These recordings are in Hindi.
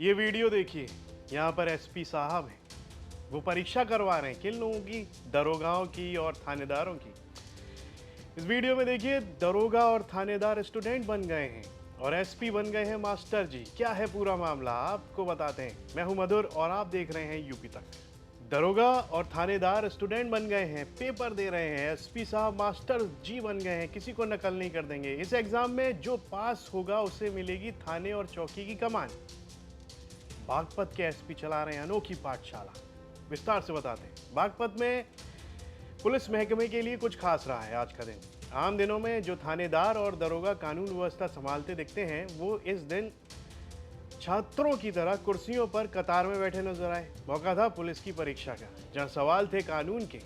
ये वीडियो देखिए, यहाँ पर एसपी साहब हैं। वो परीक्षा करवा रहे हैं किन लोगों की? दरोगाओं की और थानेदारों की। इस वीडियो में देखिए, दरोगा और थानेदार स्टूडेंट बन गए हैं और एसपी बन गए हैं मास्टर जी। क्या है पूरा मामला, आपको बताते हैं। मैं हूं मधुर और आप देख रहे हैं यूपी तक। दरोगा और थानेदार स्टूडेंट बन गए हैं, पेपर दे रहे हैं। एसपी साहब मास्टर जी बन गए हैं, किसी को नकल नहीं कर देंगे। इस एग्जाम में जो पास होगा उसे मिलेगी थाने और चौकी की कमान। बागपत के एसपी चला रहे हैं अनोखी पाठशाला। विस्तार से बताते हैं। बागपत में पुलिस महकमे के लिए कुछ खास रहा है आज का दिन। आम दिनों में जो थानेदार और दरोगा कानून व्यवस्था संभालते दिखते हैं, वो इस दिन छात्रों की तरह कुर्सियों पर कतार में बैठे नजर आए। मौका था पुलिस की परीक्षा का, जहां सवाल थे कानून के।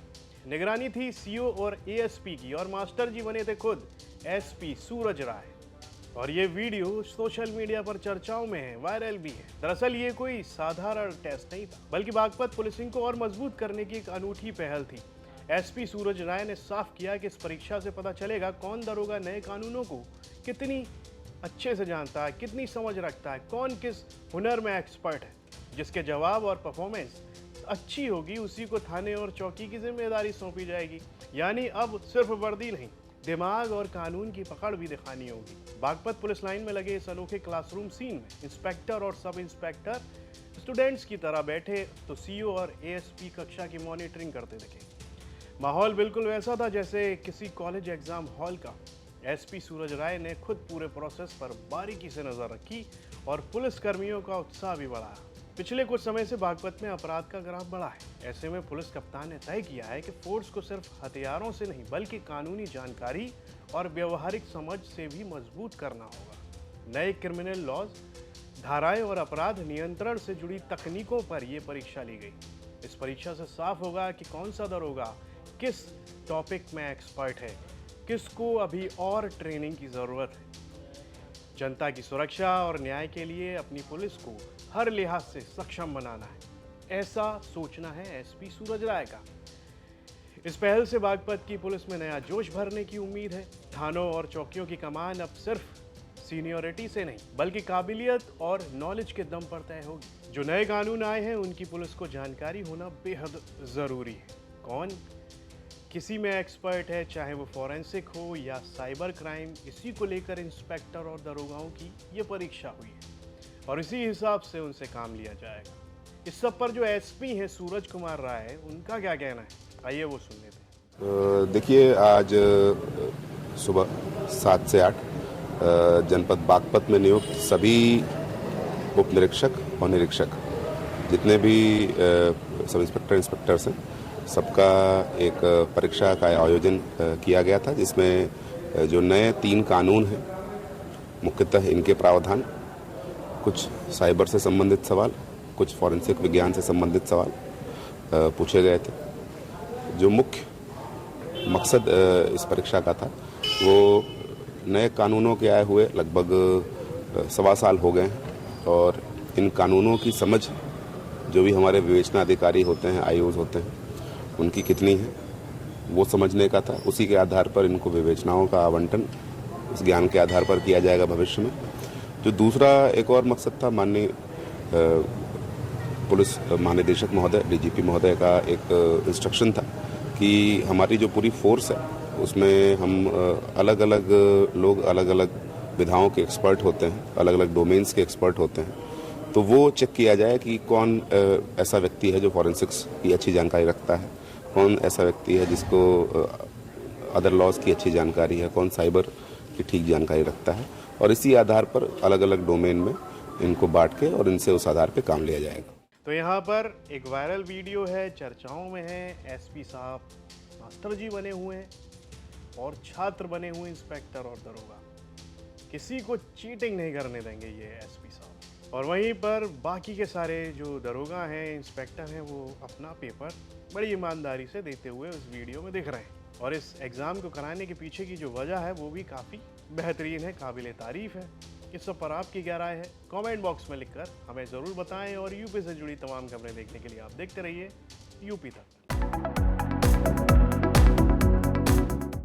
निगरानी थी सीओ और एएसपी की, और मास्टर जी बने थे खुद एसपी सूरज राय। और ये वीडियो सोशल मीडिया पर चर्चाओं में है, वायरल भी है। दरअसल ये कोई साधारण टेस्ट नहीं था, बल्कि बागपत पुलिसिंग को और मजबूत करने की एक अनूठी पहल थी। एसपी सूरज राय ने साफ किया कि इस परीक्षा से पता चलेगा कौन दरोगा नए कानूनों को कितनी अच्छे से जानता है, कितनी समझ रखता है, कौन किस हुनर में एक्सपर्ट है। जिसके जवाब और परफॉर्मेंस अच्छी होगी, उसी को थाने और चौकी की जिम्मेदारी सौंपी जाएगी। यानी अब सिर्फ वर्दी नहीं, दिमाग और कानून की पकड़ भी दिखानी होगी। बागपत पुलिस लाइन में लगे इस अनोखे क्लासरूम सीन में इंस्पेक्टर और सब इंस्पेक्टर स्टूडेंट्स की तरह बैठे तो सीओ और एएसपी कक्षा की मॉनिटरिंग करते दिखे। माहौल बिल्कुल वैसा था जैसे किसी कॉलेज एग्जाम हॉल का। एसपी सूरज राय ने खुद पूरे प्रोसेस पर बारीकी से नजर रखी और पुलिस कर्मियों का उत्साह भी बढ़ाया। पिछले कुछ समय से बागपत में अपराध का ग्राफ बढ़ा है। ऐसे में पुलिस कप्तान ने तय किया है कि फोर्स को सिर्फ हथियारों से नहीं, बल्कि कानूनी जानकारी और व्यवहारिक समझ से भी मजबूत करना होगा। नए क्रिमिनल लॉज, धाराएं और अपराध नियंत्रण से जुड़ी तकनीकों पर यह परीक्षा ली गई। इस परीक्षा से साफ होगा कि कौन सा दरोगा किस टॉपिक में एक्सपर्ट है, किसको अभी और ट्रेनिंग की जरूरत है। जनता की सुरक्षा और न्याय के लिए अपनी पुलिस को हर लिहाज से सक्षम बनाना है, ऐसा सोचना है एसपी सूरज राय का। इस पहल से बागपत की पुलिस में नया जोश भरने की उम्मीद है। थानों और चौकियों की कमान अब सिर्फ सीनियरिटी से नहीं, बल्कि काबिलियत और नॉलेज के दम पर तय होगी। जो नए कानून आए हैं, उनकी पुलिस को जानकारी होना बेहद जरूरी है। कौन किसी में एक्सपर्ट है, चाहे वो फॉरेंसिक हो या साइबर क्राइम, इसी को लेकर इंस्पेक्टर और दरोगाओं की ये परीक्षा हुई है और इसी हिसाब से उनसे काम लिया जाएगा। इस सब पर जो एसपी हैं सूरज कुमार राय, उनका क्या कहना है, आइए वो सुन लेते हैं। देखिए, आज सुबह 7 से 8 जनपद बागपत में नियुक्त सभी उप निरीक्षक और निरीक्षक, जितने भी सब इंस्पेक्टर इंस्पेक्टर्स हैं, सबका एक परीक्षा का आयोजन किया गया था, जिसमें जो नए 3 कानून हैं, मुख्यतः इनके प्रावधान, कुछ साइबर से संबंधित सवाल, कुछ फॉरेंसिक विज्ञान से संबंधित सवाल पूछे गए थे। जो मुख्य मकसद इस परीक्षा का था, वो नए कानूनों के आए हुए लगभग 1.25 साल हो गए हैं और इन कानूनों की समझ जो भी हमारे विवेचना अधिकारी होते हैं, आईओज होते हैं, उनकी कितनी है, वो समझने का था। उसी के आधार पर इनको विवेचनाओं का आवंटन उस ज्ञान के आधार पर किया जाएगा भविष्य में। जो दूसरा एक और मकसद था, माननीय पुलिस महानिदेशक महोदय, डीजीपी महोदय का एक इंस्ट्रक्शन था कि हमारी जो पूरी फोर्स है, उसमें हम अलग अलग लोग अलग अलग विधाओं के एक्सपर्ट होते हैं, अलग अलग डोमेन्स के एक्सपर्ट होते हैं। तो वो चेक किया जाए कि कौन ऐसा व्यक्ति है जो फॉरेंसिक्स की अच्छी जानकारी रखता है, कौन ऐसा व्यक्ति है जिसको अदर लॉज की अच्छी जानकारी है, कौन साइबर की ठीक जानकारी रखता है, और इसी आधार पर अलग अलग डोमेन में इनको बांट के और इनसे उस आधार पर काम लिया जाएगा। तो यहाँ पर एक वायरल वीडियो है, चर्चाओं में है। एसपी साहब मास्टर जी बने हुए हैं और छात्र बने हुए इंस्पेक्टर और दरोगा। किसी को चीटिंग नहीं करने देंगे ये एसपी साहब। और वहीं पर बाकी के सारे जो दरोगा हैं, इंस्पेक्टर हैं, वो अपना पेपर बड़ी ईमानदारी से देते हुए उस वीडियो में दिख रहे हैं। और इस एग्ज़ाम को कराने के पीछे की जो वजह है, वो भी काफ़ी बेहतरीन है, काबिल तारीफ़ है। इस सब पर आपकी क्या राय है, कमेंट बॉक्स में लिखकर हमें ज़रूर बताएं। और यूपी से जुड़ी तमाम खबरें देखने के लिए आप देखते रहिए यूपी तक।